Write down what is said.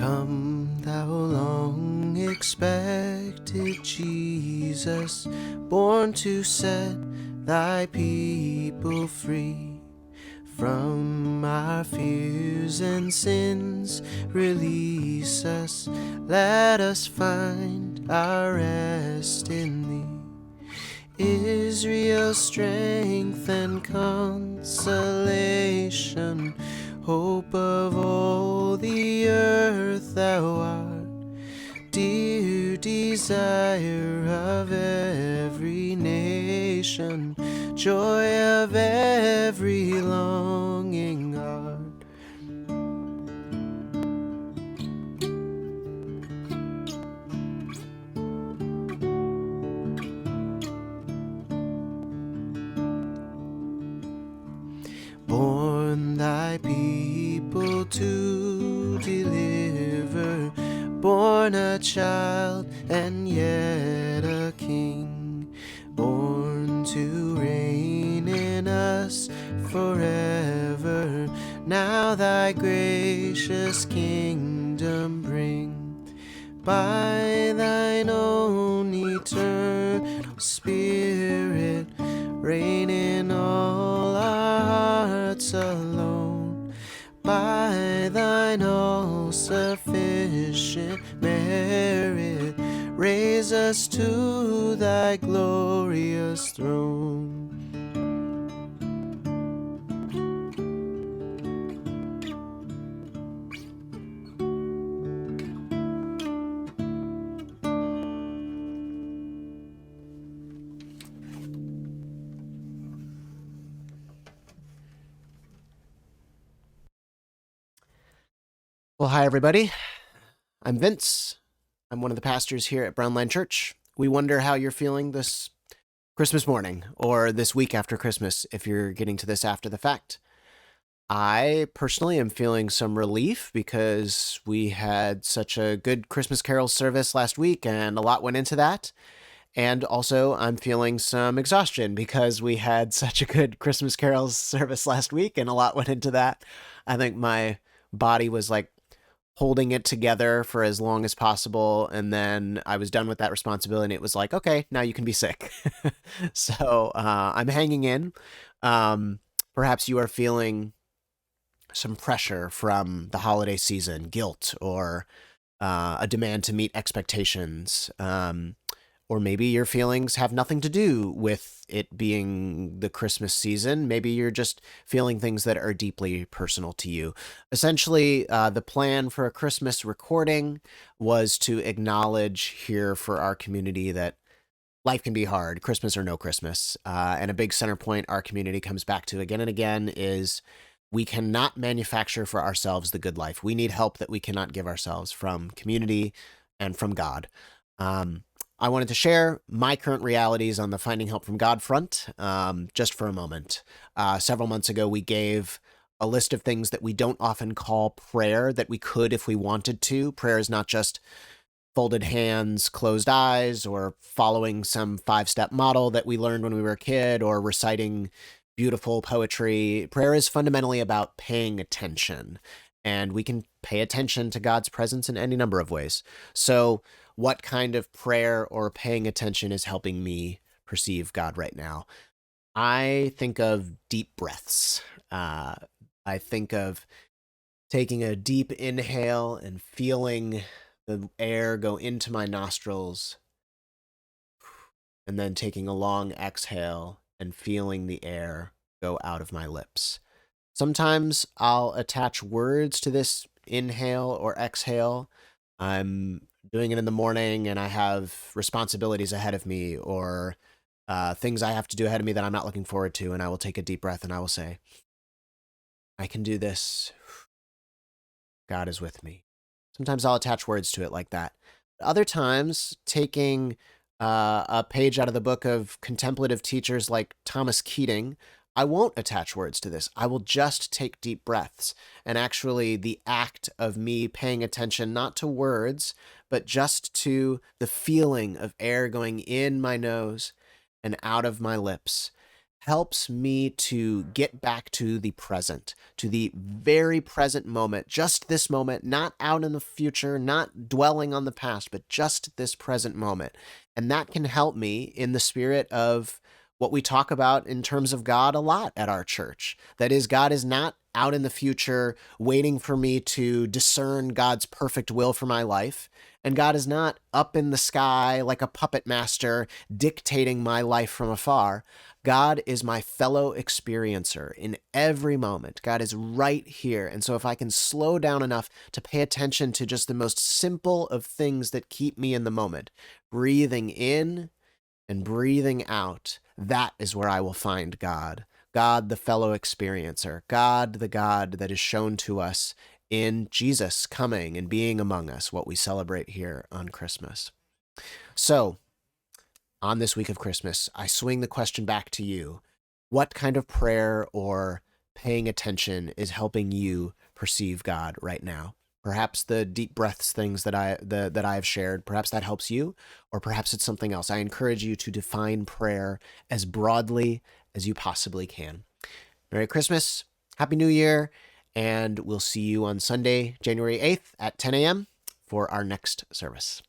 Come, thou long expected Jesus, born to set thy people free. From our fears and sins, release us. Let us find our rest in thee. Israel's strength and consolation, hope of all the earth, thou art dear desire of every nation, joy of every longing heart. Born thy people to deliver, born a child and yet a king, born to reign in us forever. Now thy gracious kingdom bring, by thine own eternal Spirit, reign in all our hearts alone. By thine all-sufficient merit, raise us to thy glorious throne. Well, hi, everybody. I'm Vince. I'm one of the pastors here at Brownline Church. We wonder how you're feeling this Christmas morning, or this week after Christmas, if you're getting to this after the fact. I personally am feeling some relief because we had such a good Christmas Carol service last week, and a lot went into that. And also, I'm feeling some exhaustion because we had such a good Christmas Carols service last week, and a lot went into that. I think my body was like holding it together for as long as possible, and then I was done with that responsibility, and it was like, okay, now you can be sick. So I'm hanging in. Perhaps you are feeling some pressure from the holiday season, guilt, or a demand to meet expectations. Or maybe your feelings have nothing to do with it being the Christmas season. Maybe you're just feeling things that are deeply personal to you. Essentially, the plan for a Christmas recording was to acknowledge here for our community that life can be hard, Christmas or no Christmas. And a big center point our community comes back to again and again is we cannot manufacture for ourselves the good life. We need help that we cannot give ourselves from community and from God. I wanted to share my current realities on the finding help from God front, just for a moment. Several months ago, we gave a list of things that we don't often call prayer that we could if we wanted to. Prayer is not just folded hands, closed eyes, or following some 5-step model that we learned when we were a kid, or reciting beautiful poetry. Prayer is fundamentally about paying attention, and we can pay attention to God's presence in any number of ways. So what kind of prayer or paying attention is helping me perceive God right now? I think of deep breaths. I think of taking a deep inhale and feeling the air go into my nostrils, and then taking a long exhale and feeling the air go out of my lips. Sometimes I'll attach words to this inhale or exhale. I'm doing it in the morning and I have responsibilities ahead of me, or things I have to do ahead of me that I'm not looking forward to, and I will take a deep breath and I will say, I can do this. God is with me. Sometimes I'll attach words to it like that. Other times, taking a page out of the book of contemplative teachers like Thomas Keating, I won't attach words to this. I will just take deep breaths. And actually, the act of me paying attention, not to words, but just to the feeling of air going in my nose and out of my lips, helps me to get back to the present, to the very present moment, just this moment, not out in the future, not dwelling on the past, but just this present moment. And that can help me in the spirit of what we talk about in terms of God a lot at our church. That is, God is not out in the future waiting for me to discern God's perfect will for my life. And God is not up in the sky like a puppet master dictating my life from afar. God is my fellow experiencer in every moment. God is right here. And so if I can slow down enough to pay attention to just the most simple of things that keep me in the moment, breathing in and breathing out, that is where I will find God. God, the fellow experiencer. God, the God that is shown to us in Jesus coming and being among us, what we celebrate here on Christmas. So, on this week of Christmas, I swing the question back to you. What kind of prayer or paying attention is helping you perceive God right now? Perhaps the deep breaths things that I've shared, perhaps that helps you, or perhaps it's something else. I encourage you to define prayer as broadly as you possibly can. Merry Christmas, Happy New Year, and we'll see you on Sunday, January 8th at 10 a.m. for our next service.